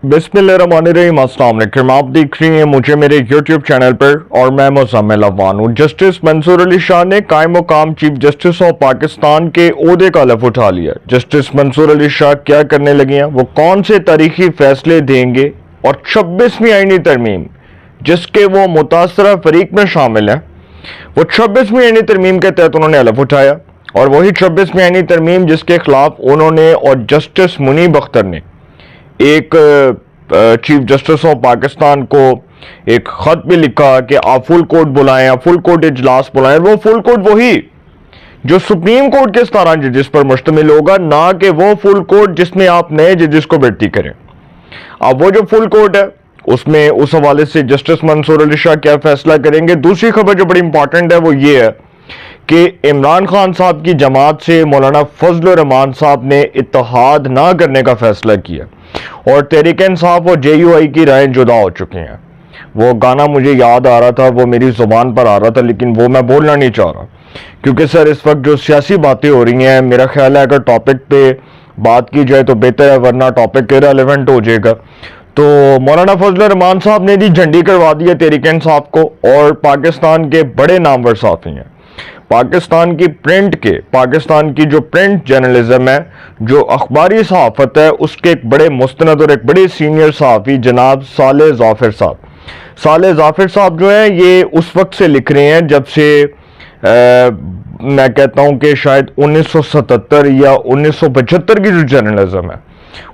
बिस्मिल्लाहिर्रहमानिर्रहीम, अस्सलाम वालेकुम। आप देख रही हैं मुझे मेरे यूट्यूब चैनल पर और मैं मुज़म्मिल अफवान हूँ। जस्टिस मंसूर अली शाह ने कायम मुकाम चीफ जस्टिस ऑफ पाकिस्तान के ओहदे का लफ उठा लिया। जस्टिस मंसूर अली शाह क्या करने लगे हैं, वो कौन से तारीखी फैसले देंगे और 26वीं आईनी तरमीम जिसके वो मुतासरा फरीक में शामिल हैं, वो 26वीं आईनी तरमीम के तहत उन्होंने हलफ उठाया। और वही 26वीं आईनी तरमीम जिसके खिलाफ उन्होंने और जस्टिस मुनीब अख्तर ने एक चीफ जस्टिस ऑफ पाकिस्तान को एक खत भी लिखा कि आप फुल कोर्ट बुलाएं, आप फुल कोर्ट इजलास बुलाएं। वो फुल कोर्ट वही जो सुप्रीम कोर्ट के 17 जजेस पर मुश्तमिल होगा, ना कि वो फुल कोर्ट जिसमें आप नए जजेस को भर्ती करें। अब वो जो फुल कोर्ट है उसमें उस हवाले से जस्टिस मंसूर अली शाह क्या फैसला करेंगे। दूसरी खबर जो बड़ी इंपॉर्टेंट है वो ये है कि इमरान खान साहब की जमात से मौलाना फजल रहमान साहब ने इत्तेहाद ना करने का फैसला किया और तहरीक इंसाफ और JUI की राय जुदा हो चुकी हैं। वो गाना मुझे याद आ रहा था, वो मेरी जुबान पर आ रहा था, लेकिन वो मैं बोलना नहीं चाह रहा क्योंकि सर इस वक्त जो सियासी बातें हो रही हैं, मेरा ख्याल है अगर टॉपिक पे बात की जाए तो बेहतर है, वरना टॉपिक इररिलेवेंट हो जाएगा। तो मौलाना फजल रहमान साहब ने भी झंडी करवा दी है तहरीक इंसाफ को, और पाकिस्तान के बड़े नामवर साथी हैं पाकिस्तान की जो प्रिंट जर्नलिज्म है, जो अखबारी सहाफत है, उसके एक बड़े मुस्तनद और एक बड़े सीनियर सहाफ़ी जनाब साले ज़ाफिर साहब जो है ये उस वक्त से लिख रहे हैं जब से मैं कहता हूं कि शायद 1977 या 1975 की जो जर्नलिज्म है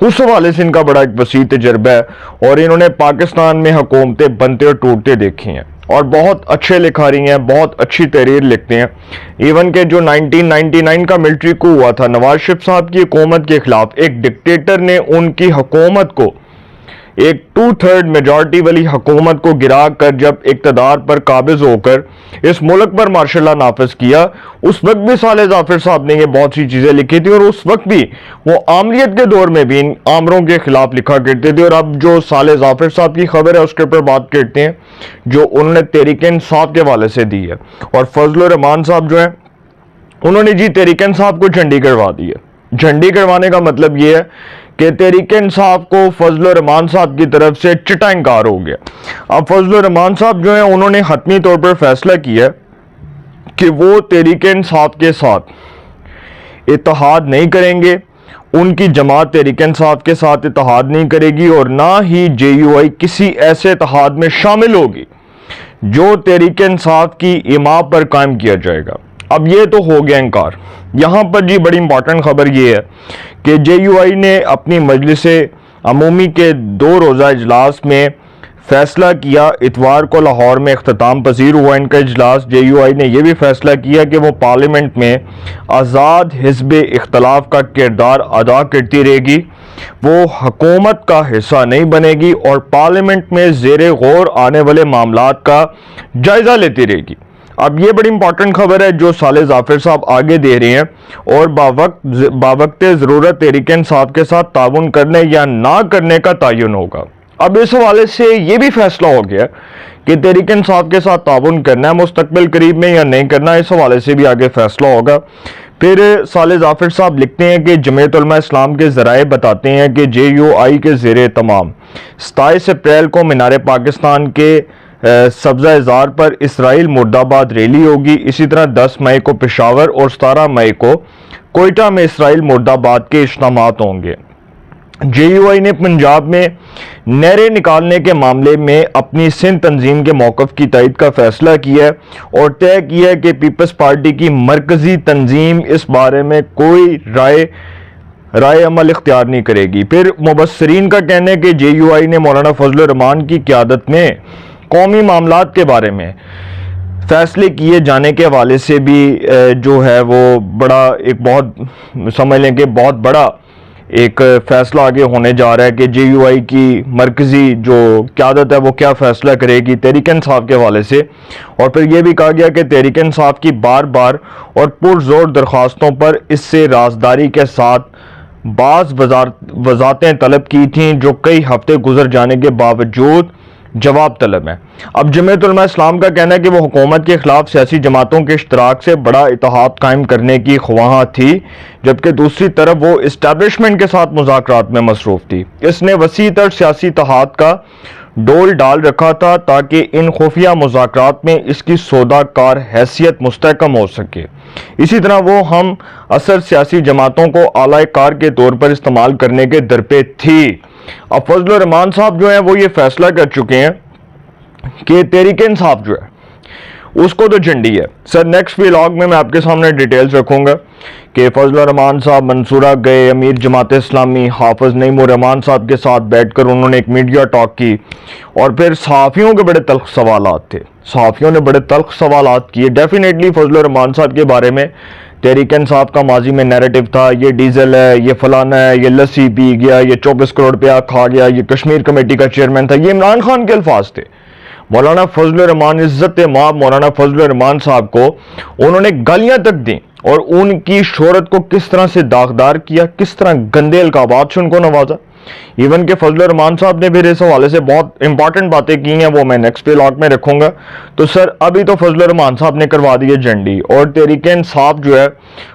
उस हवाले से इनका बड़ा एक वसी तजर्बा है और इन्होंने पाकिस्तान में हुकूमतें बनते और टूटते देखी हैं और बहुत अच्छे लिखा रही हैं, बहुत अच्छी तहरीर लिखते हैं। इवन के जो 1999 का मिलिट्री coup हुआ था नवाज शरीफ साहब की हुकूमत के खिलाफ, एक डिक्टेटर ने उनकी हुकूमत को, एक 2/3 मेजॉरिटी वाली हुकूमत को गिरा कर जब इक़्तिदार पर काबिज होकर इस मुल्क पर मार्शल लॉ नाफिज किया, उस वक्त भी साले ज़ाफिर साहब ने ये बहुत सी चीज़ें लिखी थी और उस वक्त भी वो आमरीत के दौर में भी इन आमरों के खिलाफ लिखा करते थे। और अब जो साले ज़ाफिर साहब की खबर है उसके ऊपर बात करते हैं जो उन्होंने तहरीक इंसाफ के हवाले से दी है। और फजल रहमान साहब जो है उन्होंने जी तहरीक इंसाफ को झंडी करवा दी है। झंडी करवाने का मतलब ये है कि तहरीक इंसाफ को फजल रहमान साहब की तरफ से चिटा इंकार हो गया। अब फजल रहमान साहब जो है उन्होंने हतमी तौर पर फैसला किया कि वो तहरीक इंसाफ के साथ इत्तेहाद नहीं करेंगे, उनकी जमात तहरीक इंसाफ के साथ इत्तेहाद नहीं करेगी और ना ही JUI किसी ऐसे इत्तेहाद में शामिल होगी जो तहरीक इंसाफ की इमा पर कायम किया जाएगा। अब ये तो हो गया इंकार। यहाँ पर जी बड़ी इंपॉर्टेंट खबर ये है कि JUI ने अपनी मजलिस अमूमी के 2 रोज़ा इजलास में फैसला किया। इतवार को लाहौर में इख्तिताम पजीर हुआ इनका इजलास। JUI ने यह भी फैसला किया कि वो पार्लियामेंट में आज़ाद हिज़्ब इख्तलाफ का किरदार अदा करती रहेगी, वो हुकूमत का हिस्सा नहीं बनेगी और पार्लियामेंट में ज़ेरे गौर आने वाले मामलात का जायज़ा लेती रहेगी। अब ये बड़ी इंपॉर्टेंट खबर है जो साले ज़ाफिर साहब आगे दे रहे हैं और बावक्त ज़रूरत तहरीक इंसाफ के साथ ताउन करने या ना करने का तयन होगा। अब इस हवाले से ये भी फैसला हो गया कि तहरीक इंसाफ के साथ ताउन करना है मुस्तकबिल करीब में या नहीं करना, इस हवाले से भी आगे फैसला होगा। फिर साले ज़ाफिर साहब लिखते हैं कि जमीयत उलमा इस्लाम के ज़राए बताते हैं कि JUI के ज़ेरे तमाम 27 अप्रैल को मीनार पाकिस्तान के सब्ज़ा इज़ार पर इसराइल मुर्दाबाद रैली होगी। इसी तरह 10 मई को पेशावर और 17 मई को कोयटा में इसराइल मुर्दाबाद के इज्तिमात होंगे। JUI ने पंजाब में नहरें निकालने के मामले में अपनी सिंध तंजीम के मौक़िफ़ की तायद का फैसला किया है और तय किया है कि पीपल्स पार्टी की मरकज़ी तंजीम इस बारे में कोई राय अमल इख्तियार नहीं करेगी। फिर मुबस्सरीन का कहना है कि JUI ने मौलाना फजल रहमान की क़यादत में कौमी मामलात के बारे में फैसले किए जाने के हवाले से भी जो है वो बड़ा एक बहुत समझ लें कि बहुत बड़ा एक फैसला आगे होने जा रहा है कि JUI की मरकज़ी जो क़यादत है वो क्या फ़ैसला करेगी तहरीक इंसाफ के हवाले से। और फिर ये भी कहा गया कि तहरीक इंसाफ की बार बार और पुरज़ोर दरख्वास्तों पर इससे राजदारी के साथ बाज़ वज़ारतें तलब की थीं जो कई हफ्ते गुजर जाने के बावजूद جواب طلب ہیں۔ اب جمعیت علماء اسلام کا کہنا ہے کہ وہ حکومت کے خلاف سیاسی جماعتوں کے اشتراک سے بڑا اتحاد قائم کرنے کی خواہاں تھی، جبکہ دوسری طرف وہ اسٹیبلشمنٹ کے ساتھ مذاکرات میں مصروف تھی۔ اس نے وسیع تر سیاسی اتحاد کا ڈول ڈال رکھا تھا تاکہ ان خفیہ مذاکرات میں اس کی سودا کار حیثیت مستحکم ہو سکے۔ اسی طرح وہ ہم اثر سیاسی جماعتوں کو اعلی کار کے طور پر استعمال کرنے کے درپے تھی۔ اب فضل الرحمان صاحب جو ہیں وہ یہ فیصلہ کر چکے ہیں کہ تحریک انصاف جو ہے اس کو تو جھنڈی ہے۔ سر نیکسٹ ویلاگ میں آپ کے سامنے ڈیٹیلز رکھوں گا کہ فضل الرحمان صاحب منصورہ گئے، امیر جماعت اسلامی حافظ نعیم الرحمان صاحب کے ساتھ بیٹھ کر انہوں نے ایک میڈیا ٹاک کی، اور پھر صحافیوں کے بڑے تلخ سوالات تھے، صحافیوں نے بڑے تلخ سوالات کیے۔ ڈیفینیٹلی فضل الرحمان صاحب کے بارے میں تحریک انصاف کا ماضی میں نیریٹو تھا، یہ ڈیزل ہے، یہ فلانا ہے، یہ لسی پی گیا، یہ 24 کروڑ روپیہ کھا گیا، یہ کشمیر کمیٹی کا چیئرمین تھا، یہ عمران خان کے الفاظ تھے۔ مولانا فضل الرحمان عزت مآب مولانا فضل الرحمان صاحب کو انہوں نے گالیاں تک دیں اور ان کی شہرت کو کس طرح سے داغدار کیا، کس طرح گندے القابات سے ان کو نوازا۔ ایون کہ فضل الرحمان صاحب نے پھر اس حوالے سے بہت امپورٹنٹ باتیں کی ہیں، وہ میں نیکسٹ ویلاگ میں رکھوں گا۔ تو سر ابھی تو فضل الرحمان صاحب نے کروا دی ہے جھنڈی، اور تحریک انصاف جو ہے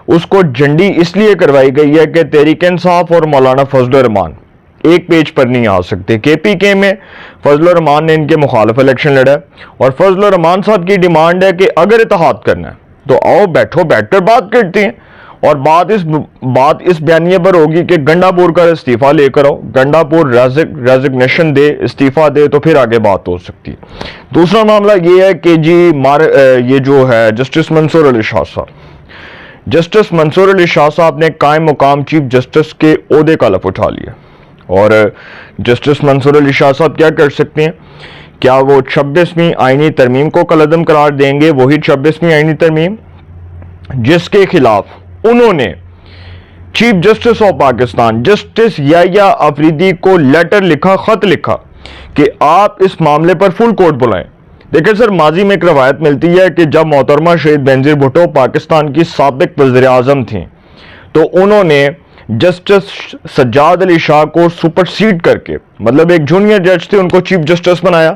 اس کو جھنڈی اس لیے کروائی گئی ہے کہ تحریک انصاف اور مولانا فضل الرحمان ایک پیج پر نہیں آ سکتے۔ کے پی کے میں فضل الرحمان نے ان کے مخالف الیکشن لڑا ہے، اور فضل الرحمان صاحب کی ڈیمانڈ ہے کہ اگر اتحاد کرنا ہے تو آؤ بیٹھ کر بات کرتے ہیں، اور بات اس بیانیے پر ہوگی کہ گنڈا پور کا استعفیٰ لے کر آؤ، گنڈا پور ریزگنیشن دے، استعفیٰ دے، تو پھر آگے بات ہو سکتی ہے۔ دوسرا معاملہ یہ ہے کہ یہ جو ہے جسٹس منصور علی شاہ صاحب، جسٹس منصور علی شاہ صاحب نے قائم مقام چیف جسٹس کے عہدے کا لف اٹھا لیا، اور جسٹس منصور علی شاہ صاحب کیا کر سکتے ہیں؟ کیا وہ 26ویں آئینی ترمیم کو کالعدم قرار دیں گے؟ وہی 26ویں آئینی ترمیم جس کے خلاف انہوں نے chief justice of Pakistan justice Yahya Afridi کو لیٹر لکھا، خط لکھا کہ آپ اس معاملے پر فل کورٹ بلائیں۔ دیکھیں سر، ماضی میں ایک روایت ملتی ہے کہ جب محترمہ شہید بینظیر بھٹو پاکستان کی سابق وزیر اعظم تھیں تو انہوں نے جسٹس سجاد علی شاہ کو سپرسیڈ کر کے، مطلب ایک جونیئر جج تھے ان کو چیف جسٹس بنایا۔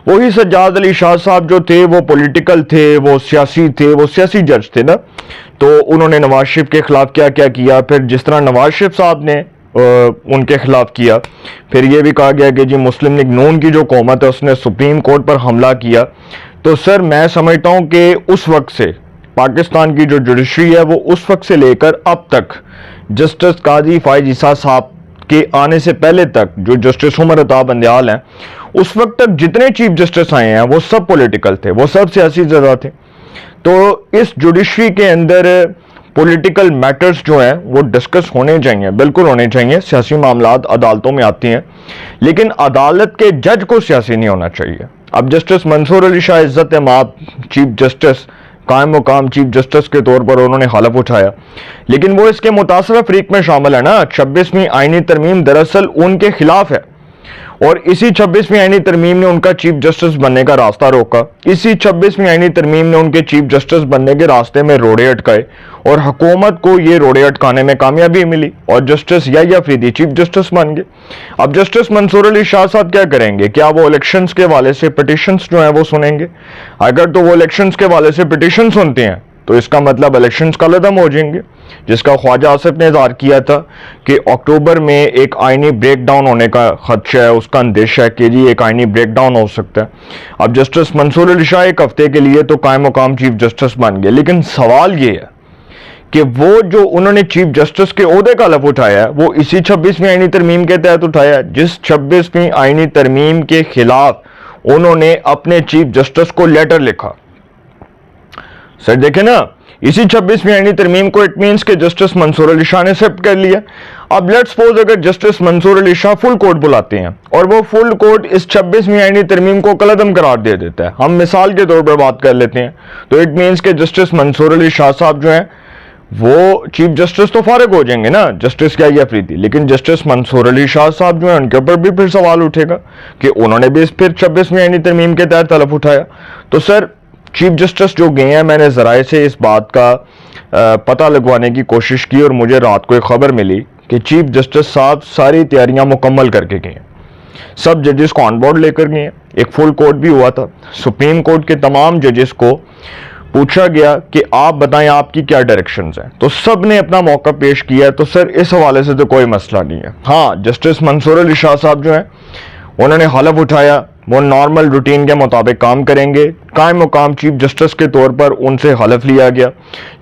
وہی سجاد علی شاہ صاحب جو تھے وہ پولیٹیکل تھے، وہ سیاسی تھے، وہ سیاسی جج تھے نا، تو انہوں نے نواز شریف کے خلاف کیا کیا، پھر جس طرح نواز شریف صاحب نے ان کے خلاف کیا، پھر یہ بھی کہا گیا کہ جی مسلم لیگ نون کی جو قومت ہے اس نے سپریم کورٹ پر حملہ کیا۔ تو سر میں سمجھتا ہوں کہ اس وقت سے پاکستان کی جو جوڈیشری ہے وہ اس وقت سے لے کر اب تک جسٹس قاضی فائز عیسیٰ صاحب کے آنے سے پہلے تک جو جسٹس عمر عطا بندیال ہیں، اس وقت تک جتنے چیف جسٹس آئے ہیں وہ سب پولیٹیکل تھے، وہ سب سیاسی زدہ تھے۔ تو اس جوڈیشری کے اندر پولیٹیکل میٹرز جو ہیں وہ ڈسکس ہونے چاہیے، بالکل ہونے چاہیے۔ سیاسی معاملات عدالتوں میں آتی ہیں، لیکن عدالت کے جج کو سیاسی نہیں ہونا چاہیے۔ اب جسٹس منصور علی شاہ عزت مآب چیف جسٹس، قائم مقام چیف جسٹس کے طور پر انہوں نے حلف اٹھایا، لیکن وہ اس کے متاثرہ فریق میں شامل ہے نا۔ 26ویں آئینی ترمیم دراصل ان کے خلاف ہے، اور اسی 26ویں آئینی ترمیم نے ان کا چیف جسٹس بننے کا راستہ روکا، اسی 26ویں آئینی ترمیم نے ان کے چیف جسٹس بننے کے راستے میں روڑے اٹکائے، اور حکومت کو یہ روڑے اٹکانے میں کامیابی ملی، اور justice Yahya Afridi chief justice بن گئے۔ اب جسٹس منصور علی شاہ صاحب کیا کریں گے؟ کیا وہ الیکشنز کے حوالے سے پٹیشنز جو ہیں وہ سنیں گے؟ اگر تو وہ الیکشنز کے حوالے سے پٹیشن سنتے ہیں تو اس کا مطلب الیکشنز کالعدم ہو جائیں گے، جس کا خواجہ آصف نے اظہار کیا تھا کہ اکتوبر میں ایک آئینی بریک ڈاؤن ہونے کا خدشہ ہے، اس کا اندیشہ ہے کہ جی ایک آئینی بریک ڈاؤن ہو سکتا ہے۔ اب جسٹس منصور علی شاہ ایک ہفتے کے لیے تو قائم مقام چیف جسٹس بن گئے، لیکن سوال یہ ہے کہ وہ جو انہوں نے چیف جسٹس کے عہدے کا لف اٹھایا ہے وہ اسی 26ویں آئینی ترمیم کے تحت اٹھایا ہے، جس 26ویں آئینی ترمیم کے خلاف انہوں نے اپنے چیف جسٹس کو لیٹر لکھا۔ سر دیکھیں نا، اسی 26ویں آئینی ترمیم کو اٹ مینس کہ جسٹس منصور علی شاہ نے ایکسپٹ کر لیا۔ اب لیٹ سپوز اگر جسٹس منصور علی شاہ فل کورٹ بلاتے ہیں اور وہ فل کورٹ اس 26ویں آئینی ترمیم کو کالعدم قرار دے دیتا ہے، ہم مثال کے طور پر بات کر لیتے ہیں، تو اٹ مینس کہ جسٹس منصور علی شاہ صاحب جو ہیں وہ چیف جسٹس تو فارغ ہو جائیں گے نا، جسٹس یحییٰ آفریدی، لیکن جسٹس منصور علی شاہ صاحب جو ہیں ان کے اوپر بھی پھر سوال اٹھے گا کہ انہوں نے بھی پھر 26ویں آئینی ترمیم کے تحت حلف اٹھایا۔ تو سر چیف جسٹس جو گئے ہیں، میں نے ذرائع سے اس بات کا پتہ لگوانے کی کوشش کی، اور مجھے رات کو ایک خبر ملی کہ چیف جسٹس صاحب ساری تیاریاں مکمل کر کے گئے ہیں۔ सब जजेस को ऑन बोर्ड लेकर गए, एक फुल कोर्ट भी हुआ था। सुप्रीम कोर्ट के तमाम जजेस को पूछा गया कि आप बताएं आपकी क्या डायरेक्शंस हैं, तो सब ने अपना मौका पेश किया। तो सर इस हवाले से तो कोई मसला नहीं है। हाँ, जस्टिस मंसूर अली शाह साहब जो हैं उन्होंने हलफ उठाया, वो नॉर्मल रूटीन के मुताबिक काम करेंगे। कायम मुकाम चीफ जस्टिस के तौर पर उनसे हलफ लिया गया।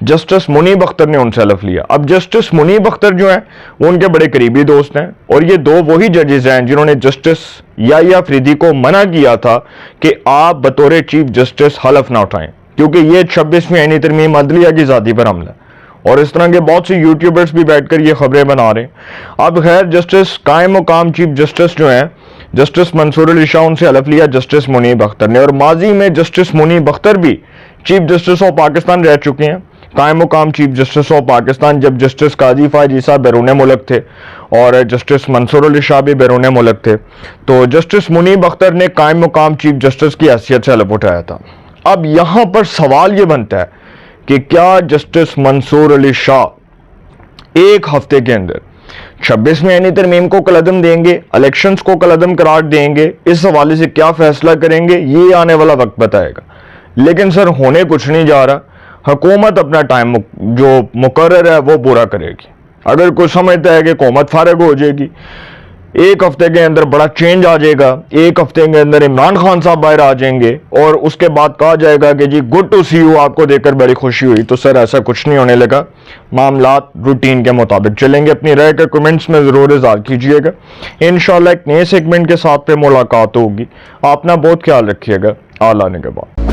जस्टिस मुनीब अख्तर ने उनसे हलफ लिया। अब जस्टिस मुनीब अख्तर जो हैं वो उनके बड़े करीबी दोस्त हैं, और ये दो वही जजेस हैं जिन्होंने जस्टिस याहिया अफरीदी को मना किया था कि आप बतौर चीफ जस्टिस हलफ ना उठाएं, क्योंकि ये 26वीं आईनी तरमीम अदलिया की ज़ाती पर हमला है। और इस तरह के बहुत से यूट्यूबर्स भी बैठकर ये खबरें बना रहे हैं। अब खैर जस्टिस कायम मुकाम चीफ जस्टिस जो हैं जस्टिस मंसूर अली शाह, उनसे हलफ लिया जस्टिस मुनीब अख्तर ने। और माजी में जस्टिस मुनीब अख्तर भी चीफ जस्टिस ऑफ पाकिस्तान रह चुके हैं। कायम मुकाम चीफ जस्टिस ऑफ पाकिस्तान जब जस्टिस काजी फायजी साहब बैरून मुल्क थे और जस्टिस मंसूर अली शाह भी बैरून मुल्क थे, तो जस्टिस मुनीब अख्तर ने कायम मुकाम चीफ जस्टिस की हैसियत से हलफ उठाया था। अब यहाँ पर सवाल ये बनता है कि क्या जस्टिस मंसूर अली शाह एक हफ्ते के अंदर 26वीं आईनी तरमीम को कलअदम देंगे, इलेक्शंस को कलअदम करार देंगे? इस हवाले से क्या फैसला करेंगे ये आने वाला वक्त बताएगा। लेकिन सर होने कुछ नहीं जा रहा। हुकूमत अपना टाइम जो मुकर्रर है वो पूरा करेगी। अगर कोई समझता है कि हुकूमत फारिग हो जाएगी, एक हफ्ते के अंदर बड़ा चेंज आ जाएगा, एक हफ्ते के अंदर इमरान खान साहब बाहर आ जाएंगे और उसके बाद कहा जाएगा कि जी गुड टू सी यू, आपको देखकर बड़ी खुशी हुई, तो सर ऐसा कुछ नहीं होने लगा। मामलात रूटीन के मुताबिक चलेंगे। अपनी राय का कमेंट्स में ज़रूर इज़हार कीजिएगा। इंशाल्लाह एक नए सेगमेंट के साथ पे मुलाकात होगी। अपना बहुत ख्याल रखिएगा। आल आने के बाद।